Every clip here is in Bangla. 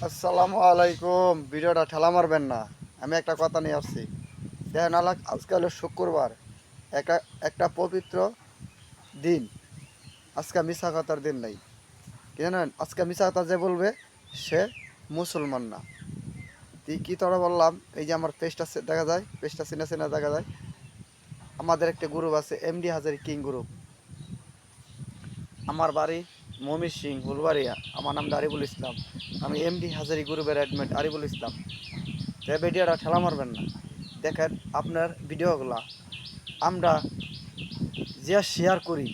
আসসালামু আলাইকুম। ভিডিওটা ঠেলা মারবেন না। আমি একটা কথা নিয়ে আসছি। দেখেন আজকে হলো শুক্রবার, একটা একটা পবিত্র দিন। আজকে মিশা কথার দিন নাই, কি জানেন? আজকে মিশা কথা যে বলবে সে মুসলমান না। কি তোরা বললাম, এই যে আমার পেজটা দেখা যায়, পেজটা চিনা চিনা দেখা যায়। আমাদের একটা গ্রুপ আছে, এমডি হাজারি কিং গ্রুপ। আমার বাড়ি মমির সিং ফুলবাড়িয়া। আমার নাম আরিফুল ইসলাম। আমি এমডি হাজারি গ্রুপের অ্যাডমিন আরিফুল ইসলাম। তো ভিডিওটা ঠেলা মারবেন না। দেখেন আপনার ভিডিওগুলা আমরা যে শেয়ার করি,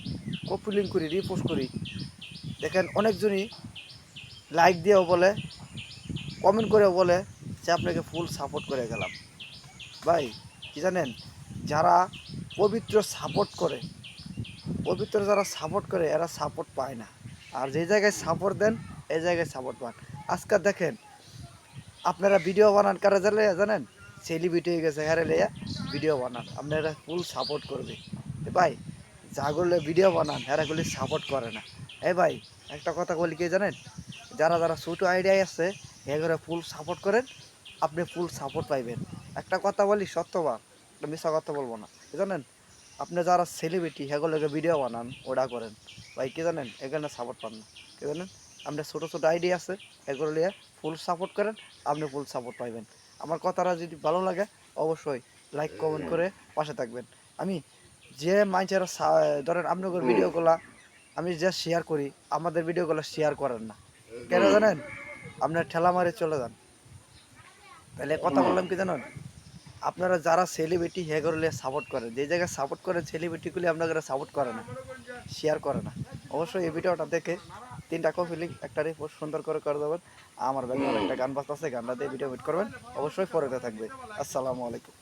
কপিলিং করি, রিপোস্ট করি, দেখেন অনেকজনই লাইক দিয়েও বলে, কমেন্ট করেও বলে যে আপনাকে ফুল সাপোর্ট করে গেলাম। ভাই কি জানেন, যারা পবিত্র সাপোর্ট করে, পবিত্র যারা সাপোর্ট করে এরা সাপোর্ট পায় না। আর যে জায়গায় সাপোর্ট দেন এই জায়গায় সাপোর্ট পান। আজকাল দেখেন আপনারা ভিডিও বানান কারা জানেন, সেলিব্রিটি হয়ে গেছে, হ্যাঁ লেয়া ভিডিও বানান, আপনারা ফুল সাপোর্ট করবে। ভাই যাগুলো ভিডিও বানান এরাগুলি সাপোর্ট করে না। ভাই একটা কথা বলি কি জানেন, যারা যারা ছোটো আইডিয়ায় আছে এগুলো ফুল সাপোর্ট করেন, আপনি ফুল সাপোর্ট পাইবেন। একটা কথা বলি সত্যবা, মিশা কথা বলবো না, কি জানেন? আপনি যারা সেলিব্রিটি সেগুলোকে ভিডিও বানান ওটা করেন, ভাই কি জানেন এখানে সাপোর্ট পান না। কি জানেন, আপনার ছোটো ছোটো আইডিয়া আছে এগুলো নিয়ে ফুল সাপোর্ট করেন, আপনি ফুল সাপোর্ট পাইবেন। আমার কথাটা যদি ভালো লাগে অবশ্যই লাইক কমেন্ট করে পাশে থাকবেন। আমি যে মাইচারা ধরেন আপনাদের ভিডিওগুলা আমি যে শেয়ার করি, আমাদের ভিডিওগুলো শেয়ার করেন না কেন জানেন? আপনার ঠেলা মারে চলে যান। তাহলে কথা বললাম কি জানেন, আপনারা যারা সেলিব্রিটি হেগরলে সাপোর্ট করেন, যে জায়গায় সাপোর্ট করেন সেলিব্রিটিগুলি আপনারা সাপোর্ট করে না, শেয়ার করে না। অবশ্যই এই ভিডিওটা দেখে 3টা কপি লিঙ্ক একটা রিপোস্ট সুন্দর করে দেবেন। আমার ব্যাকগ্রাউন্ডে একটা গান বাজতেছে, গানটা দিয়ে ভিডিও মিট করবেন। অবশ্যই পরেতে থাকবে। আসসালামু আলাইকুম।